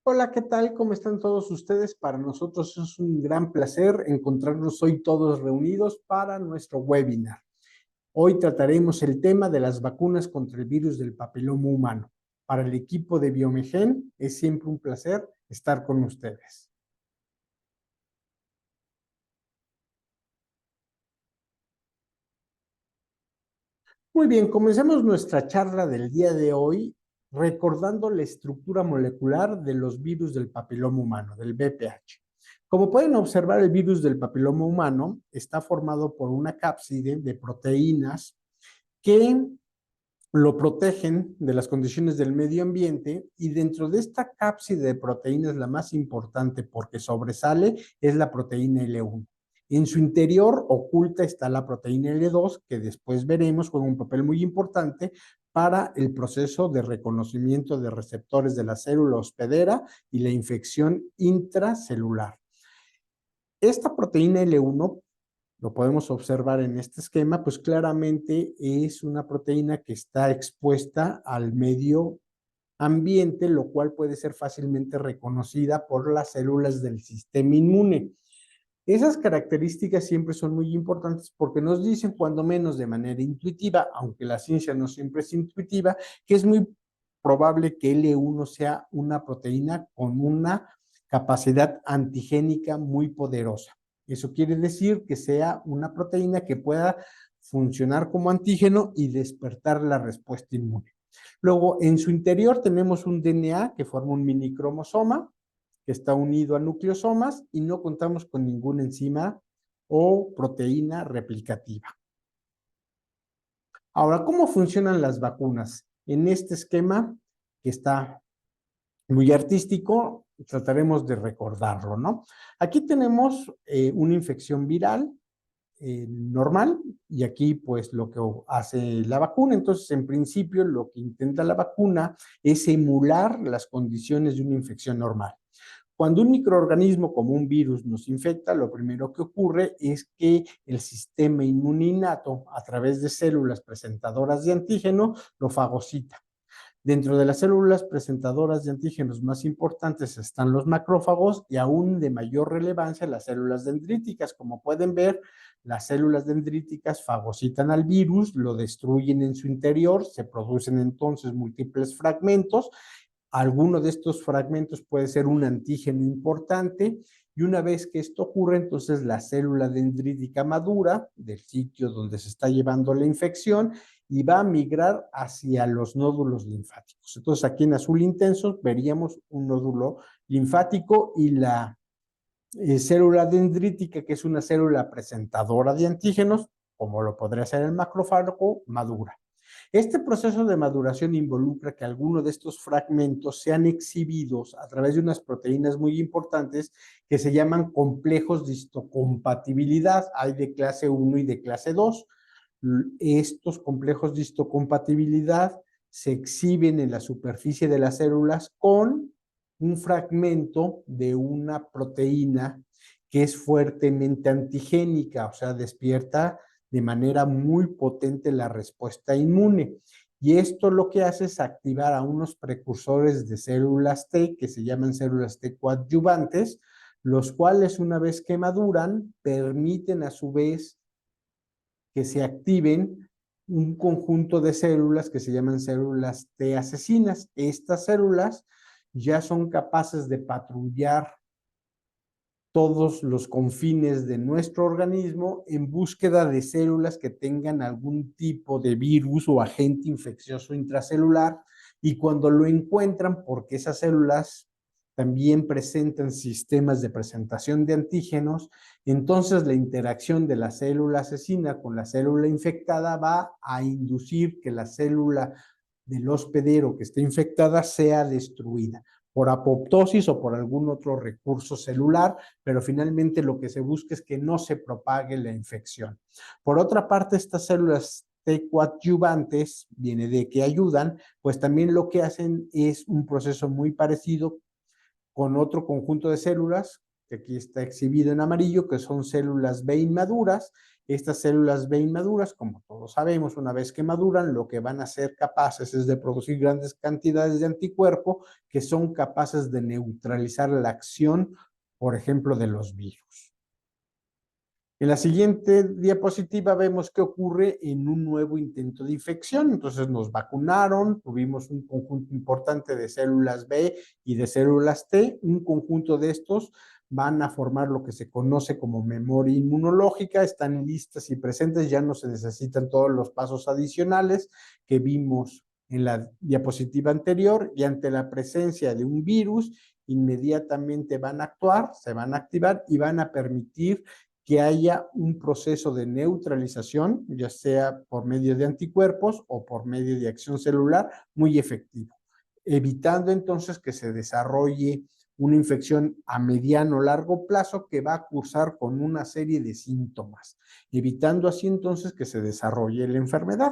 Hola, ¿qué tal? ¿Cómo están todos ustedes? Para nosotros es un gran placer encontrarnos hoy todos reunidos para nuestro webinar. Hoy trataremos el tema de las vacunas contra el virus del papiloma humano. Para el equipo de Biomegen es siempre un placer estar con ustedes. Muy bien, comencemos nuestra charla del día de hoy recordando la estructura molecular de los virus del papiloma humano, del VPH. Como pueden observar, el virus del papiloma humano está formado por una cápside de proteínas que lo protegen de las condiciones del medio ambiente, y dentro de esta cápside de proteínas la más importante porque sobresale es la proteína L1. En su interior oculta está la proteína L2, que después veremos juega un papel muy importante para el proceso de reconocimiento de receptores de la célula hospedera y la infección intracelular. Esta proteína L1, lo podemos observar en este esquema, pues claramente es una proteína que está expuesta al medio ambiente, lo cual puede ser fácilmente reconocida por las células del sistema inmune. Esas características siempre son muy importantes porque nos dicen, cuando menos de manera intuitiva, aunque la ciencia no siempre es intuitiva, que es muy probable que L1 sea una proteína con una capacidad antigénica muy poderosa. Eso quiere decir que sea una proteína que pueda funcionar como antígeno y despertar la respuesta inmune. Luego, en su interior tenemos un DNA que forma un minicromosoma, que está unido a nucleosomas, y no contamos con ninguna enzima o proteína replicativa. Ahora, ¿cómo funcionan las vacunas? En este esquema, que está muy artístico, trataremos de recordarlo, ¿no? Aquí tenemos una infección viral normal, y aquí pues lo que hace la vacuna. Entonces, en principio, lo que intenta la vacuna es emular las condiciones de una infección normal. Cuando un microorganismo como un virus nos infecta, lo primero que ocurre es que el sistema inmune innato, a través de células presentadoras de antígeno, lo fagocita. Dentro de las células presentadoras de antígenos más importantes están los macrófagos, y aún de mayor relevancia las células dendríticas. Como pueden ver, las células dendríticas fagocitan al virus, lo destruyen en su interior, se producen entonces múltiples fragmentos. Alguno de estos fragmentos puede ser un antígeno importante, y una vez que esto ocurre, entonces la célula dendrítica madura del sitio donde se está llevando la infección y va a migrar hacia los nódulos linfáticos. Entonces, aquí en azul intenso veríamos un nódulo linfático, y la célula dendrítica, que es una célula presentadora de antígenos, como lo podría ser el macrófago, madura. Este proceso de maduración involucra que algunos de estos fragmentos sean exhibidos a través de unas proteínas muy importantes que se llaman complejos de histocompatibilidad. Hay de clase 1 y de clase 2. Estos complejos de histocompatibilidad se exhiben en la superficie de las células con un fragmento de una proteína que es fuertemente antigénica, o sea, despierta de manera muy potente la respuesta inmune. Y esto lo que hace es activar a unos precursores de células T, que se llaman células T coadyuvantes, los cuales, una vez que maduran, permiten a su vez que se activen un conjunto de células que se llaman células T asesinas. Estas células ya son capaces de patrullar todos los confines de nuestro organismo en búsqueda de células que tengan algún tipo de virus o agente infeccioso intracelular, y cuando lo encuentran, porque esas células también presentan sistemas de presentación de antígenos, entonces la interacción de la célula asesina con la célula infectada va a inducir que la célula del hospedero que esté infectada sea destruida por apoptosis o por algún otro recurso celular, pero finalmente lo que se busca es que no se propague la infección. Por otra parte, estas células T coadyuvantes, viene de que ayudan, pues también lo que hacen es un proceso muy parecido con otro conjunto de células, que aquí está exhibido en amarillo, que son células B inmaduras, Estas células B inmaduras, como todos sabemos, una vez que maduran, lo que van a ser capaces es de producir grandes cantidades de anticuerpo que son capaces de neutralizar la acción, por ejemplo, de los virus. En la siguiente diapositiva vemos qué ocurre en un nuevo intento de infección. Entonces nos vacunaron, tuvimos un conjunto importante de células B y de células T. Un conjunto de estos van a formar lo que se conoce como memoria inmunológica, están listas y presentes, ya no se necesitan todos los pasos adicionales que vimos en la diapositiva anterior, y ante la presencia de un virus, inmediatamente van a actuar, se van a activar y van a permitir que haya un proceso de neutralización, ya sea por medio de anticuerpos o por medio de acción celular, muy efectivo, evitando entonces que se desarrolle una infección a mediano o largo plazo que va a cursar con una serie de síntomas, evitando así entonces que se desarrolle la enfermedad.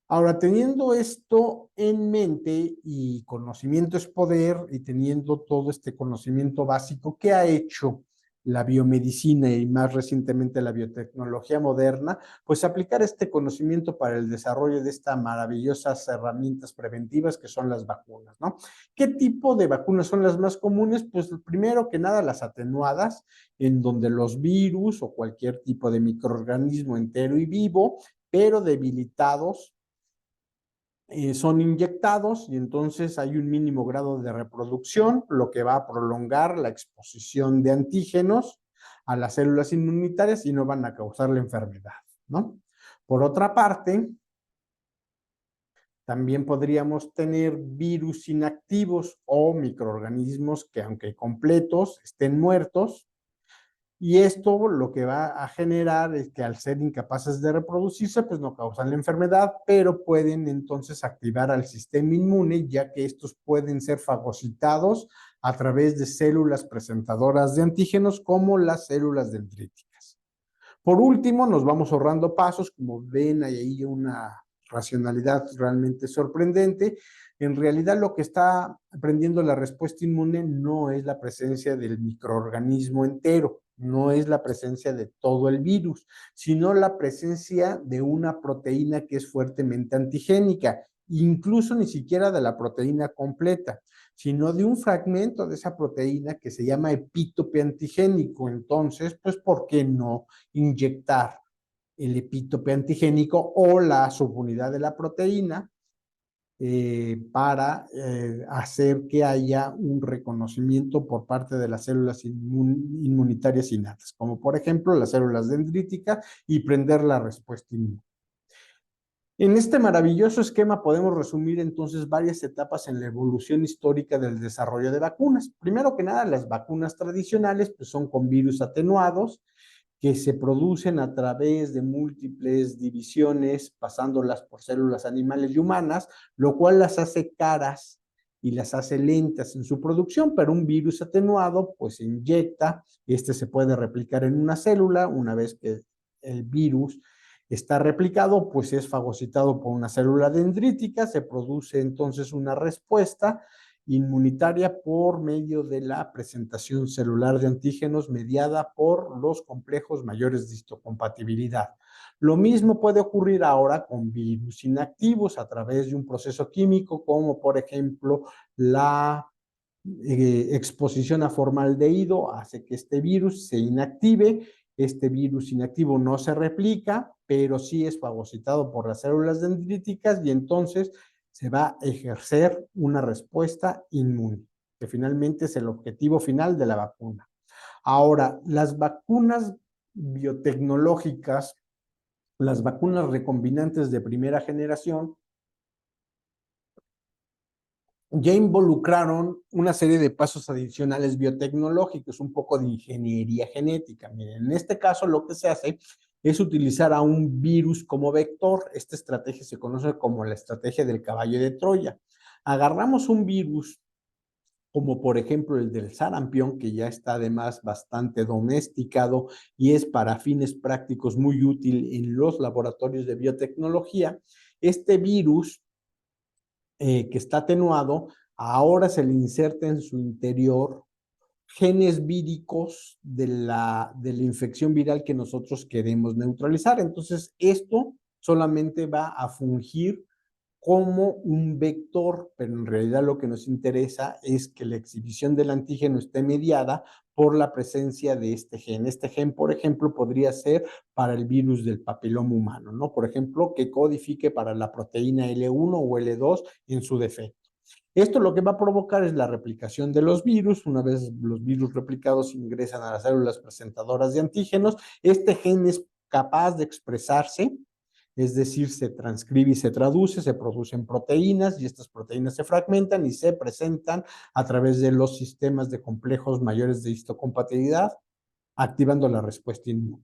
Ahora, teniendo esto en mente y conocimiento es poder, y teniendo todo este conocimiento básico, ¿qué ha hecho la biomedicina y más recientemente la biotecnología moderna? Pues aplicar este conocimiento para el desarrollo de estas maravillosas herramientas preventivas que son las vacunas, ¿no? ¿Qué tipo de vacunas son las más comunes? Pues primero que nada las atenuadas, en donde los virus o cualquier tipo de microorganismo entero y vivo, pero debilitados, son inyectados y entonces hay un mínimo grado de reproducción, lo que va a prolongar la exposición de antígenos a las células inmunitarias y no van a causar la enfermedad, ¿no? Por otra parte, también podríamos tener virus inactivos o microorganismos que, aunque completos, estén muertos. Y esto lo que va a generar es que al ser incapaces de reproducirse, pues no causan la enfermedad, pero pueden entonces activar al sistema inmune, ya que estos pueden ser fagocitados a través de células presentadoras de antígenos como las células dendríticas. Por último, nos vamos ahorrando pasos, como ven, hay ahí una racionalidad realmente sorprendente. En realidad, lo que está aprendiendo la respuesta inmune no es la presencia del microorganismo entero, no es la presencia de todo el virus, sino la presencia de una proteína que es fuertemente antigénica, incluso ni siquiera de la proteína completa, sino de un fragmento de esa proteína que se llama epítope antigénico. Entonces, pues, ¿por qué no inyectar el epítope antigénico o la subunidad de la proteína para hacer que haya un reconocimiento por parte de las células inmunitarias innatas, como por ejemplo las células dendríticas, y prender la respuesta inmune? En este maravilloso esquema podemos resumir entonces varias etapas en la evolución histórica del desarrollo de vacunas. Primero que nada, las vacunas tradicionales pues son con virus atenuados que se producen a través de múltiples divisiones, pasándolas por células animales y humanas, lo cual las hace caras y las hace lentas en su producción, pero un virus atenuado pues se inyecta, este se puede replicar en una célula. Una vez que el virus está replicado, pues es fagocitado por una célula dendrítica, se produce entonces una respuesta inmunitaria por medio de la presentación celular de antígenos mediada por los complejos mayores de histocompatibilidad. Lo mismo puede ocurrir ahora con virus inactivos a través de un proceso químico, como por ejemplo la exposición a formaldehído hace que este virus se inactive. Este virus inactivo no se replica, pero sí es fagocitado por las células dendríticas y entonces se va a ejercer una respuesta inmune, que finalmente es el objetivo final de la vacuna. Ahora, las vacunas biotecnológicas, las vacunas recombinantes de primera generación, ya involucraron una serie de pasos adicionales biotecnológicos, un poco de ingeniería genética. Miren, en este caso lo que se hace es utilizar a un virus como vector. Esta estrategia se conoce como la estrategia del caballo de Troya. Agarramos un virus como por ejemplo el del sarampión, que ya está además bastante domesticado y es para fines prácticos muy útil en los laboratorios de biotecnología. Este virus que está atenuado, ahora se le inserta en su interior genes víricos de la infección viral que nosotros queremos neutralizar. Entonces, esto solamente va a fungir como un vector, pero en realidad lo que nos interesa es que la exhibición del antígeno esté mediada por la presencia de este gen. Este gen, por ejemplo, podría ser para el virus del papiloma humano, ¿no? Por ejemplo, que codifique para la proteína L1 o L2 en su defecto. Esto lo que va a provocar es la replicación de los virus. Una vez los virus replicados ingresan a las células presentadoras de antígenos, este gen es capaz de expresarse, es decir, se transcribe y se traduce, se producen proteínas y estas proteínas se fragmentan y se presentan a través de los sistemas de complejos mayores de histocompatibilidad, activando la respuesta inmune.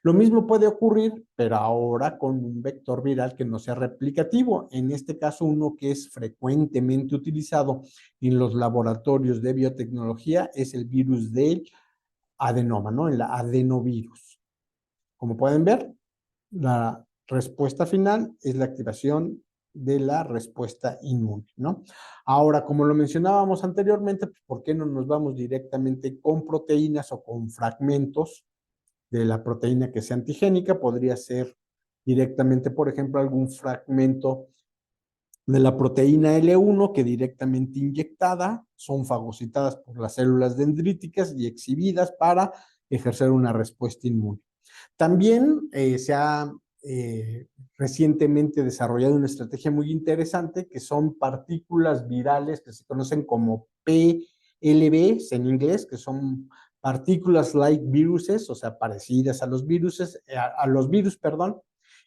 Lo mismo puede ocurrir, pero ahora con un vector viral que no sea replicativo. En este caso, uno que es frecuentemente utilizado en los laboratorios de biotecnología es el virus del adenoma, ¿no? El adenovirus. Como pueden ver, la respuesta final es la activación de la respuesta inmune, ¿no? Ahora, como lo mencionábamos anteriormente, pues, ¿por qué no nos vamos directamente con proteínas o con fragmentos de la proteína que sea antigénica? Podría ser directamente, por ejemplo, algún fragmento de la proteína L1 que directamente inyectada son fagocitadas por las células dendríticas y exhibidas para ejercer una respuesta inmune. También se ha recientemente desarrollado una estrategia muy interesante que son partículas virales que se conocen como PLBs en inglés, que son partículas like viruses, o sea, parecidas a los viruses, a los virus, perdón.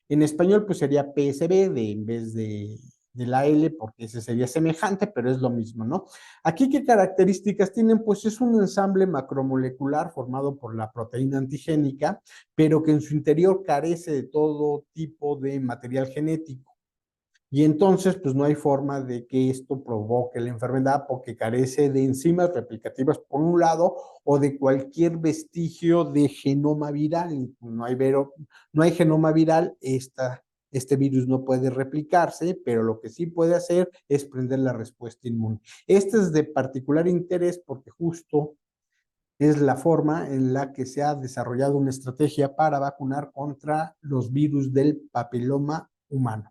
En español, pues sería PSB en vez de la L, porque ese sería semejante, pero es lo mismo, ¿no? Aquí, ¿qué características tienen? Pues es un ensamble macromolecular formado por la proteína antigénica, pero que en su interior carece de todo tipo de material genético. Y entonces, pues no hay forma de que esto provoque la enfermedad porque carece de enzimas replicativas por un lado o de cualquier vestigio de genoma viral. No hay genoma viral, este virus no puede replicarse, pero lo que sí puede hacer es prender la respuesta inmune. Este es de particular interés porque justo es la forma en la que se ha desarrollado una estrategia para vacunar contra los virus del papiloma humano.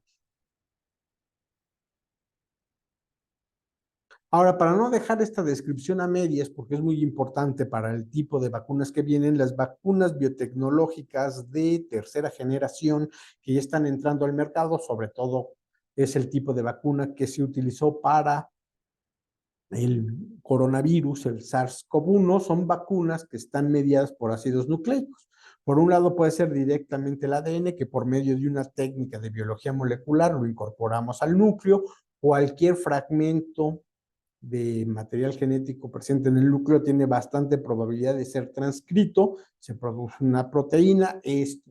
Ahora, para no dejar esta descripción a medias, porque es muy importante para el tipo de vacunas que vienen, las vacunas biotecnológicas de tercera generación que ya están entrando al mercado, sobre todo es el tipo de vacuna que se utilizó para el coronavirus, el SARS-CoV-1, son vacunas que están mediadas por ácidos nucleicos. Por un lado puede ser directamente el ADN, que por medio de una técnica de biología molecular lo incorporamos al núcleo, cualquier fragmento de material genético presente en el núcleo tiene bastante probabilidad de ser transcrito, se produce una proteína, se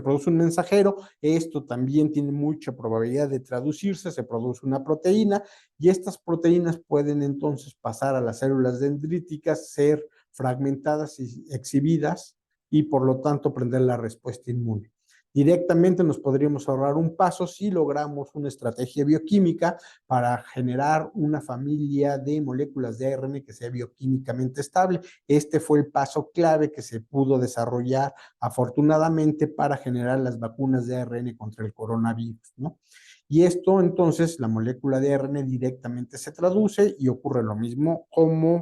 produce un mensajero, esto también tiene mucha probabilidad de traducirse, se produce una proteína y estas proteínas pueden entonces pasar a las células dendríticas, ser fragmentadas y exhibidas y por lo tanto prender la respuesta inmune. Directamente nos podríamos ahorrar un paso si logramos una estrategia bioquímica para generar una familia de moléculas de ARN que sea bioquímicamente estable. Este fue el paso clave que se pudo desarrollar afortunadamente para generar las vacunas de ARN contra el coronavirus, ¿no? Y esto entonces, la molécula de ARN directamente se traduce y ocurre lo mismo como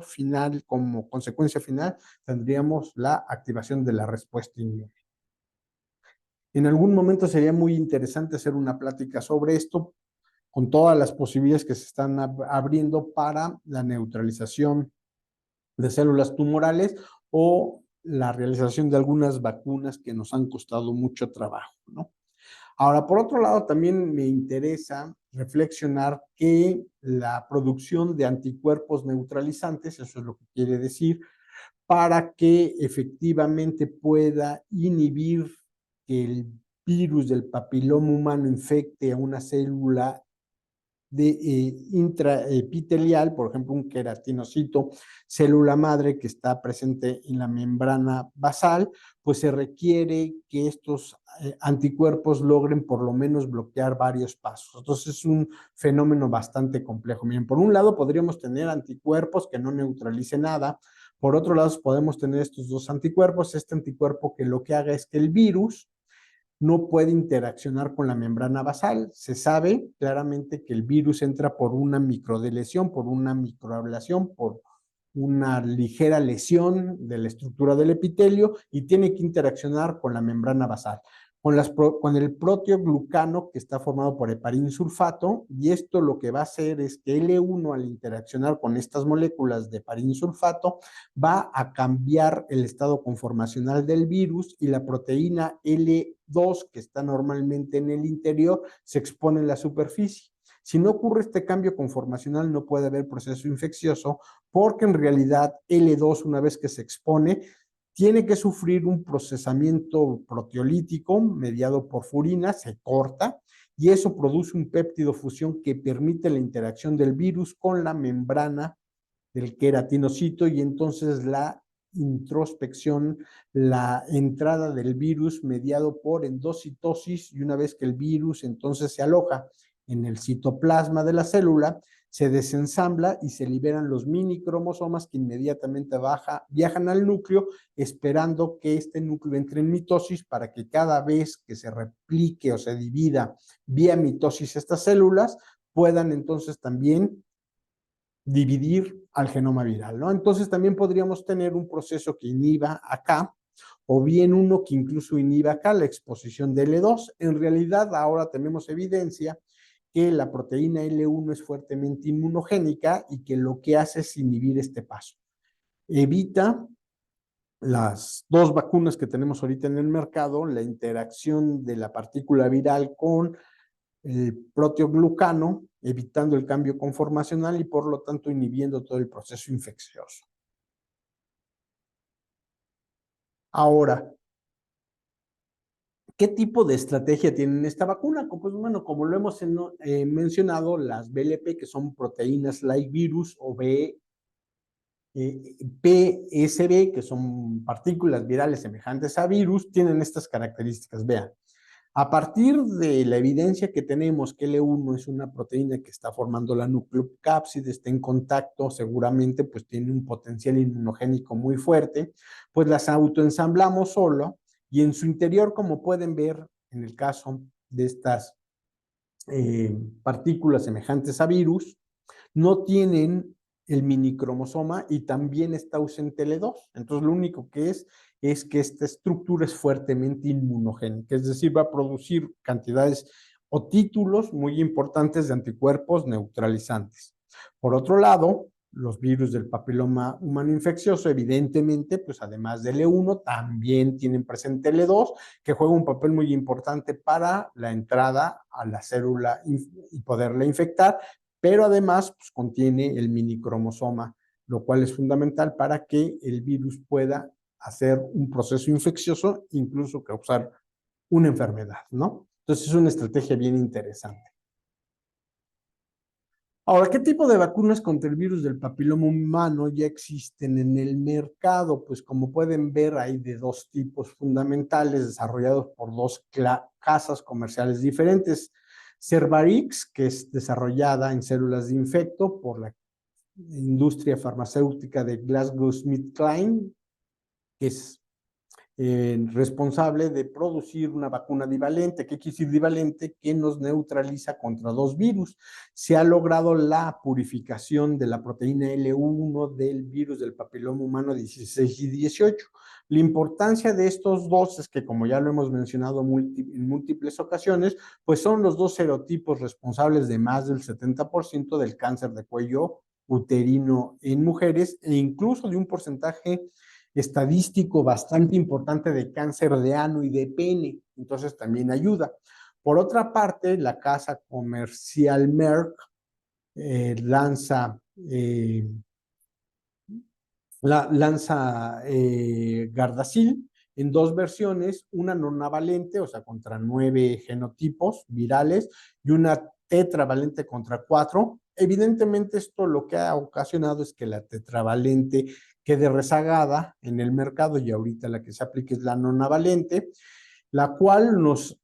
consecuencia final, tendríamos la activación de la respuesta inmune. En algún momento sería muy interesante hacer una plática sobre esto, con todas las posibilidades que se están abriendo para la neutralización de células tumorales o la realización de algunas vacunas que nos han costado mucho trabajo, ¿no? Ahora, por otro lado, también me interesa reflexionar que la producción de anticuerpos neutralizantes, eso es lo que quiere decir, para que efectivamente pueda inhibir que el virus del papiloma humano infecte a una célula intraepitelial, por ejemplo, un queratinocito, célula madre que está presente en la membrana basal, pues se requiere que estos anticuerpos logren por lo menos bloquear varios pasos. Entonces es un fenómeno bastante complejo. Miren, por un lado podríamos tener anticuerpos que no neutralicen nada, por otro lado podemos tener estos dos anticuerpos, este anticuerpo que lo que haga es que el virus no puede interaccionar con la membrana basal. Se sabe claramente que el virus entra por una microdeleción, por una microablación, por una ligera lesión de la estructura del epitelio y tiene que interaccionar con la membrana basal, con el proteoglucano que está formado por heparin sulfato, y esto lo que va a hacer es que L1 al interaccionar con estas moléculas de heparin sulfato va a cambiar el estado conformacional del virus y la proteína L2 que está normalmente en el interior se expone en la superficie. Si no ocurre este cambio conformacional, no puede haber proceso infeccioso, porque en realidad L2, una vez que se expone, tiene que sufrir un procesamiento proteolítico mediado por furina, se corta, y eso produce un péptido fusión que permite la interacción del virus con la membrana del queratinocito, y entonces la introspección, la entrada del virus mediado por endocitosis, y una vez que el virus entonces se aloja en el citoplasma de la célula, se desensambla y se liberan los mini cromosomas que inmediatamente viajan al núcleo, esperando que este núcleo entre en mitosis para que cada vez que se replique o se divida vía mitosis estas células, puedan entonces también dividir al genoma viral, ¿no? Entonces también podríamos tener un proceso que inhiba acá, o bien uno que incluso inhiba acá la exposición de L2. En realidad ahora tenemos evidencia que la proteína L1 es fuertemente inmunogénica y que lo que hace es inhibir este paso. Evita las dos vacunas que tenemos ahorita en el mercado, la interacción de la partícula viral con el proteoglucano, evitando el cambio conformacional y por lo tanto inhibiendo todo el proceso infeccioso. Ahora, ¿qué tipo de estrategia tienen esta vacuna? Pues bueno, como lo hemos mencionado, las BLP, que son proteínas like virus, o PSB, que son partículas virales semejantes a virus, tienen estas características. Vean, a partir de la evidencia que tenemos que L1 es una proteína que está formando la nucleocápside, está en contacto, seguramente pues tiene un potencial inmunogénico muy fuerte, pues las autoensamblamos solo, y en su interior, como pueden ver en el caso de estas partículas semejantes a virus, no tienen el minicromosoma y también está ausente L2. Entonces, lo único que es que esta estructura es fuertemente inmunogénica, es decir, va a producir cantidades o títulos muy importantes de anticuerpos neutralizantes. Por otro lado, los virus del papiloma humano infeccioso, evidentemente, pues además del L1, también tienen presente L2, que juega un papel muy importante para la entrada a la célula y poderla infectar, pero además pues, contiene el minicromosoma, lo cual es fundamental para que el virus pueda hacer un proceso infeccioso, incluso causar una enfermedad, ¿no? Entonces es una estrategia bien interesante. Ahora, ¿qué tipo de vacunas contra el virus del papiloma humano ya existen en el mercado? Pues como pueden ver, hay de dos tipos fundamentales desarrollados por dos casas comerciales diferentes. Cervarix, que es desarrollada en células de infecto por la industria farmacéutica de GlaxoSmithKline, que es responsable de producir una vacuna divalente. ¿Qué quiere decir divalente? Que nos neutraliza contra dos virus. Se ha logrado la purificación de la proteína L1 del virus del papiloma humano 16 y 18. La importancia de estos dos es que, como ya lo hemos mencionado en múltiples ocasiones, pues son los dos serotipos responsables de más del 70% del cáncer de cuello uterino en mujeres, e incluso de un porcentaje estadístico bastante importante de cáncer de ano y de pene, entonces también ayuda. Por otra parte, la casa comercial Merck lanza Gardasil en dos versiones, una nonavalente, o sea, contra 9 genotipos virales, y una tetravalente contra 4. Evidentemente esto lo que ha ocasionado es que la tetravalente quede rezagada en el mercado y ahorita la que se aplica es la nonavalente, la cual nos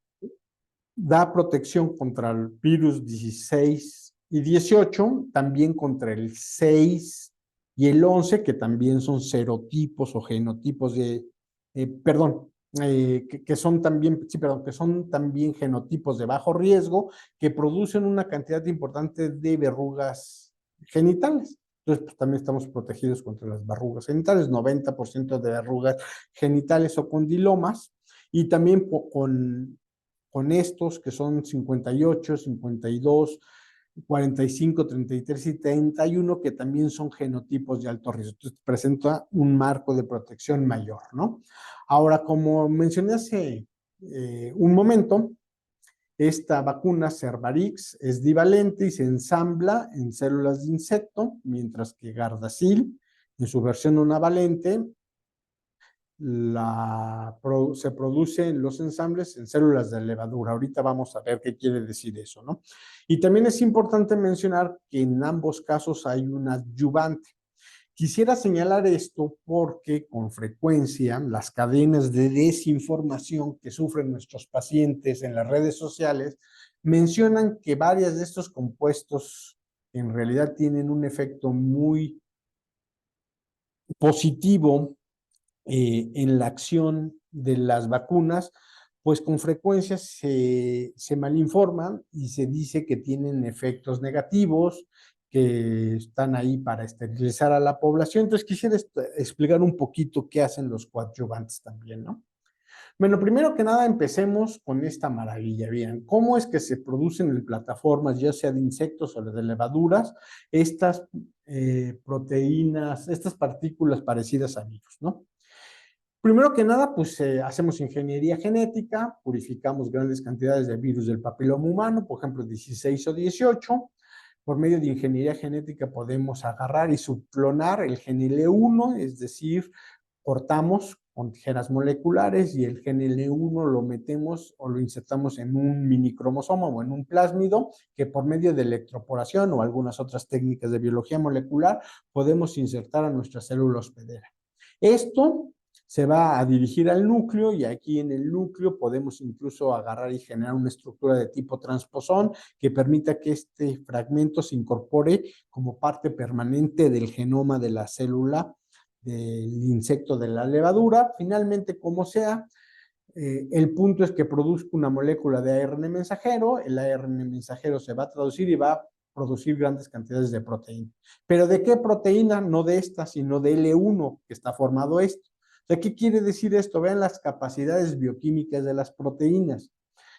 da protección contra el virus 16 y 18, también contra el 6 y el 11, que también son serotipos o genotipos de, que son también, sí, perdón, que son también genotipos de bajo riesgo que producen una cantidad importante de verrugas genitales. Entonces, pues, también estamos protegidos contra las verrugas genitales, 90% de verrugas genitales o condilomas, y también con estos que son 58, 52, 45, 33 y 31, que también son genotipos de alto riesgo. Entonces, presenta un marco de protección mayor, ¿no? Ahora, como mencioné hace un momento, esta vacuna Cervarix es divalente y se ensambla en células de insecto, mientras que Gardasil, en su versión unavalente, se producen los ensambles en células de levadura. Ahorita vamos a ver qué quiere decir eso, ¿no? Y también es importante mencionar que en ambos casos hay un adyuvante. Quisiera señalar esto porque con frecuencia las cadenas de desinformación que sufren nuestros pacientes en las redes sociales mencionan que varios de estos compuestos en realidad tienen un efecto muy positivo en la acción de las vacunas, pues con frecuencia se malinforman y se dice que tienen efectos negativos, que están ahí para esterilizar a la población. Entonces quisiera explicar un poquito qué hacen los coadyuvantes también, ¿no? Bueno, primero que nada empecemos con esta maravilla. Bien, ¿cómo es que se producen en plataformas, ya sea de insectos o de levaduras, estas proteínas, estas partículas parecidas a virus, ¿no? Primero que nada, pues hacemos ingeniería genética, purificamos grandes cantidades de virus del papiloma humano, por ejemplo, 16 o 18. Por medio de ingeniería genética podemos agarrar y subclonar el gen L1, es decir, cortamos con tijeras moleculares y el gen L1 lo metemos o lo insertamos en un minicromosoma o en un plásmido que por medio de electroporación o algunas otras técnicas de biología molecular podemos insertar a nuestra célula hospedera. Esto se va a dirigir al núcleo y aquí en el núcleo podemos incluso agarrar y generar una estructura de tipo transposón que permita que este fragmento se incorpore como parte permanente del genoma de la célula del insecto de la levadura. Finalmente, como sea, el punto es que produzca una molécula de ARN mensajero, el ARN mensajero se va a traducir y va a producir grandes cantidades de proteína. ¿Pero de qué proteína? No de esta, sino de L1, que está formado esto. O sea, ¿qué quiere decir esto? Vean las capacidades bioquímicas de las proteínas.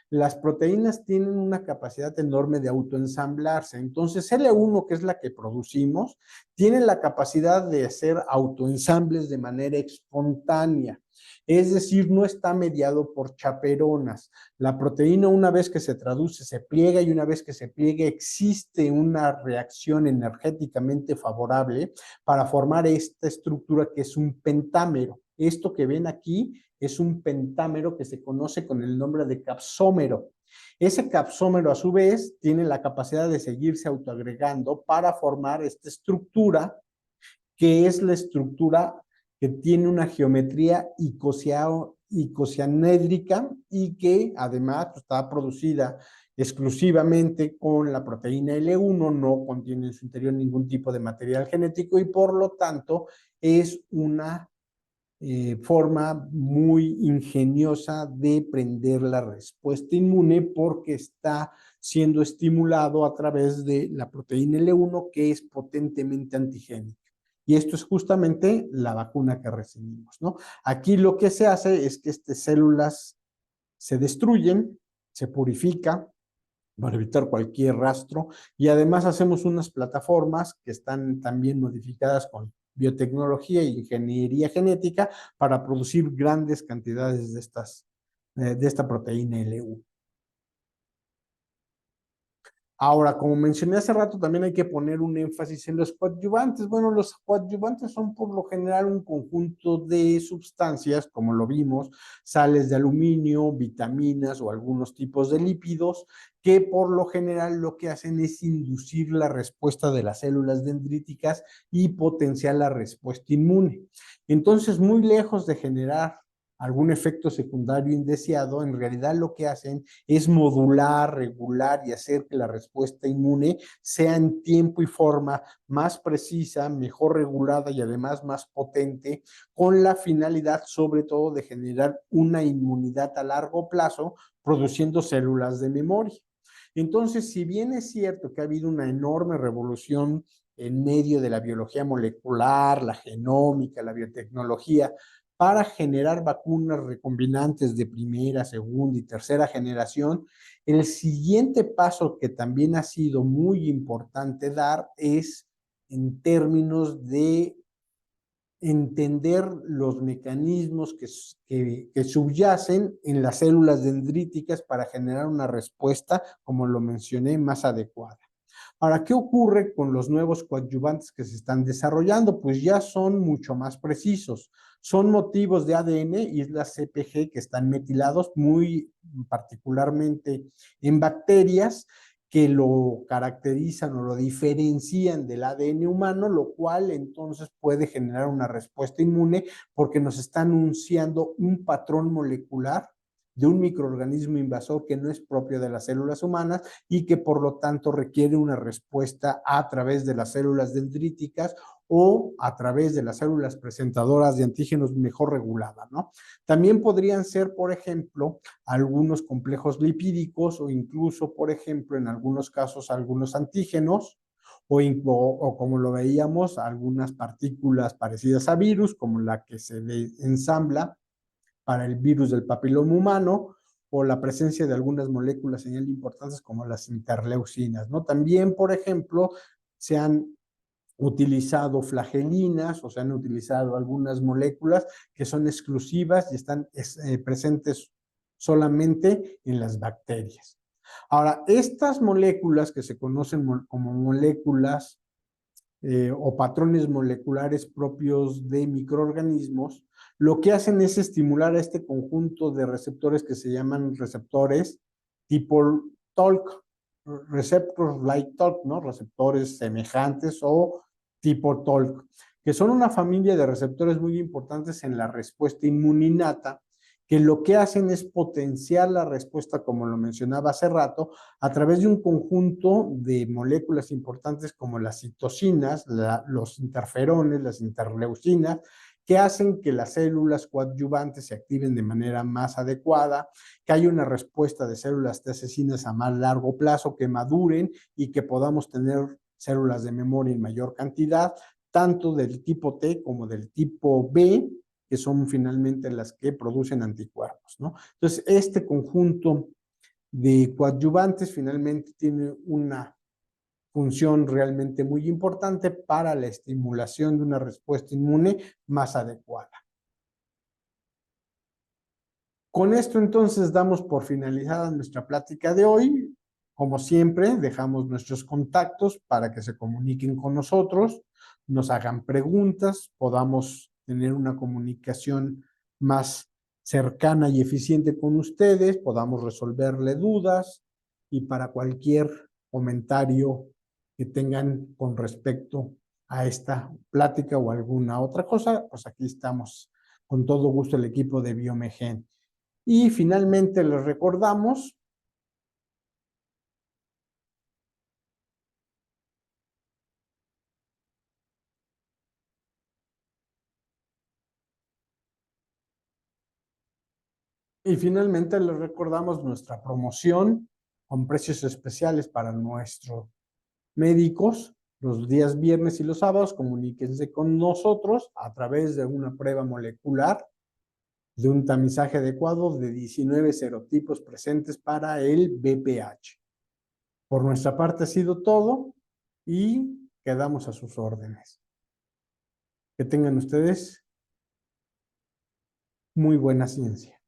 Las proteínas tienen una capacidad enorme de autoensamblarse. Entonces, L1, que es la que producimos, tiene la capacidad de hacer autoensambles de manera espontánea. Es decir, no está mediado por chaperonas. La proteína, una vez que se traduce, se pliega y una vez que se pliega, existe una reacción energéticamente favorable para formar esta estructura que es un pentámero. Esto que ven aquí es un pentámero que se conoce con el nombre de capsómero. Ese capsómero, a su vez, tiene la capacidad de seguirse autoagregando para formar esta estructura, que es la estructura que tiene una geometría icosianédrica y que además está producida exclusivamente con la proteína L1, no contiene en su interior ningún tipo de material genético y por lo tanto es una forma muy ingeniosa de prender la respuesta inmune porque está siendo estimulado a través de la proteína L1 que es potentemente antigénica. Y esto es justamente la vacuna que recibimos, ¿no? Aquí lo que se hace es que estas células se destruyen, se purifica para evitar cualquier rastro y además hacemos unas plataformas que están también modificadas con biotecnología y ingeniería genética para producir grandes cantidades de esta proteína L1. Ahora, como mencioné hace rato, también hay que poner un énfasis en los coadyuvantes. Bueno, los coadyuvantes son por lo general un conjunto de sustancias, como lo vimos, sales de aluminio, vitaminas o algunos tipos de lípidos, que por lo general lo que hacen es inducir la respuesta de las células dendríticas y potenciar la respuesta inmune. Entonces, muy lejos de generar algún efecto secundario indeseado, en realidad lo que hacen es modular, regular y hacer que la respuesta inmune sea en tiempo y forma más precisa, mejor regulada y además más potente, con la finalidad sobre todo de generar una inmunidad a largo plazo, produciendo células de memoria. Entonces, si bien es cierto que ha habido una enorme revolución en medio de la biología molecular, la genómica, la biotecnología, para generar vacunas recombinantes de primera, segunda y tercera generación, el siguiente paso que también ha sido muy importante dar es en términos de entender los mecanismos que subyacen en las células dendríticas para generar una respuesta, como lo mencioné, más adecuada. Ahora, ¿qué ocurre con los nuevos coadyuvantes que se están desarrollando? Pues ya son mucho más precisos. Son motivos de ADN, islas CPG, que están metilados muy particularmente en bacterias que lo caracterizan o lo diferencian del ADN humano, lo cual entonces puede generar una respuesta inmune porque nos está anunciando un patrón molecular de un microorganismo invasor que no es propio de las células humanas y que por lo tanto requiere una respuesta a través de las células dendríticas o a través de las células presentadoras de antígenos mejor reguladas, ¿no? También podrían ser, por ejemplo, algunos complejos lipídicos o incluso, por ejemplo, en algunos casos, algunos antígenos o como lo veíamos, algunas partículas parecidas a virus, como la que se ensambla para el virus del papiloma humano, o la presencia de algunas moléculas señal importantes como las interleucinas, ¿no? También, por ejemplo, se han utilizado flagelinas o se han utilizado algunas moléculas que son exclusivas y están presentes solamente en las bacterias. Ahora, estas moléculas que se conocen como moléculas o patrones moleculares propios de microorganismos, lo que hacen es estimular a este conjunto de receptores que se llaman receptores tipo TOLC, receptors like TOLC, ¿no? Receptores semejantes o tipo TOLC, que son una familia de receptores muy importantes en la respuesta inmuninata, que lo que hacen es potenciar la respuesta, como lo mencionaba hace rato, a través de un conjunto de moléculas importantes como las citocinas, los interferones, las interleucinas, que hacen que las células coadyuvantes se activen de manera más adecuada, que haya una respuesta de células T asesinas a más largo plazo, que maduren y que podamos tener células de memoria en mayor cantidad, tanto del tipo T como del tipo B, que son finalmente las que producen anticuerpos, ¿no? Entonces, este conjunto de coadyuvantes finalmente tiene una función realmente muy importante para la estimulación de una respuesta inmune más adecuada. Con esto entonces damos por finalizada nuestra plática de hoy. Como siempre, dejamos nuestros contactos para que se comuniquen con nosotros, nos hagan preguntas, podamos tener una comunicación más cercana y eficiente con ustedes, podamos resolverle dudas y para cualquier comentario que tengan con respecto a esta plática o alguna otra cosa, pues aquí estamos con todo gusto el equipo de Biomegen. Y finalmente les recordamos nuestra promoción con precios especiales para nuestros médicos los días viernes y los sábados. Comuníquense con nosotros a través de una prueba molecular de un tamizaje adecuado de 19 serotipos presentes para el BPH. Por nuestra parte ha sido todo y quedamos a sus órdenes. Que tengan ustedes muy buena ciencia.